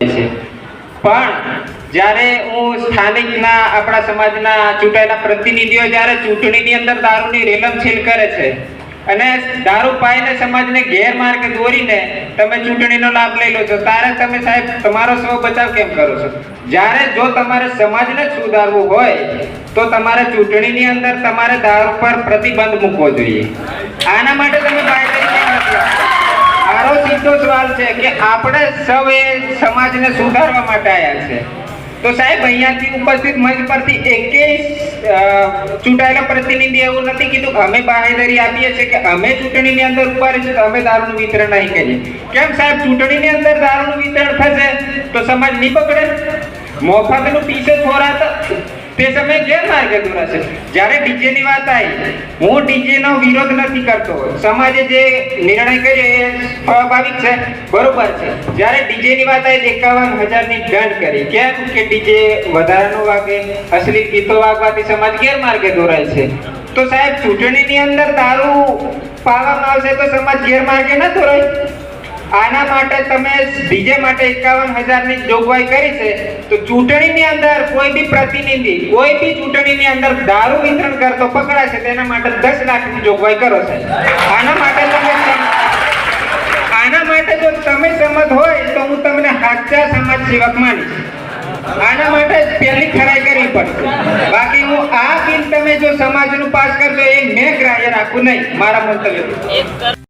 છે। પણ જ્યારે હું સ્થાનિકના આપણા સમાજના ચૂંટાયેલા પ્રતિનિધિઓ જ્યારે ચૂંટણીની અંદર દારૂની રેલમછેલ કરે છે અને દારૂ પાઈને સમાજને ગેરમાર્ગે દોરીને તમે ચૂંટણીનો લાભ લઈ લો છો, ત્યારે તમે સાહેબ તમારો સ્વ બચાવ કેમ કરો છો? જ્યારે જો તમારે સમાજને સુધારવું હોય તો તમારે ચૂંટણીની અંદર તમારે દારૂ પર પ્રતિબંધ મૂકવો જોઈએ। આના માટે તમે બાંયધરી કેમ નથી આપતા? મારો સીધો સવાલ છે કે આપણે સૌ એ સમાજને સુધારવા માટે આવ્યા છે, તો સાહેબ અહીંયાથી ઉપસ્થિત મંચ પરથી એકેય ચૂંટાયેલા પ્રતિનિધિ એવું નથી કીધું અમે બાંહેધરી આપીએ છીએ કે અમે ચૂંટણીની અંદર ઉભા રહીશું તો અમે દારૂનું વિતરણ નહીં કરીએ। કેમ સાહેબ, ચૂંટણીની અંદર દારૂનું વિતરણ થશે તો સમાજ નહીં બગડે? મોફતનું પીસે છોરાતા તે સમયે ગેરમાર્ગે દોરાશે। જ્યારે ડીજેની વાત આવી, હું ડીજેનો વિરોધ નથી કરતો, સમાજે જે નિર્ણય કર્યો એ સ્વાભાવિક છે, બરોબર છે। જ્યારે ડીજેની વાત આવી 51,000ની દંડ કરી, કેમ કે ડીજે વધારાનું વાગે, અશ્લીલ ગીતો વાગવાથી સમાજ ગેરમાર્ગે દોરાય છે। તો સાહેબ, ચૂંટણીની અંદર દારૂ પાવામાં આવશે તો સમાજ ગેરમાર્ગે ન દોરાય? આના માટે તમે ડીજે માટે 51,000ની જોગવાઈ કરી છે, તો ચૂંટણીની અંદર કોઈ બી પ્રતિનિધિ કોઈ બી ચૂંટણીની અંદર દારૂ વિતરણ કરતો પકડાશે તેના માટે 10 લાખની જોગવાઈ કરો છે। આના માટે જો તમે સંમત હોય તો હું તમને સાચા સમાજ સેવક માનીશ। આના માટે પહેલી ખરાઈ કરવી પડશે, બાકી હું આ બિલ તમે જો સમાજનું પાસ કરશો એ મેં ગ્રાહ્ય રાખું નહીં, મારા મંતવ્ય।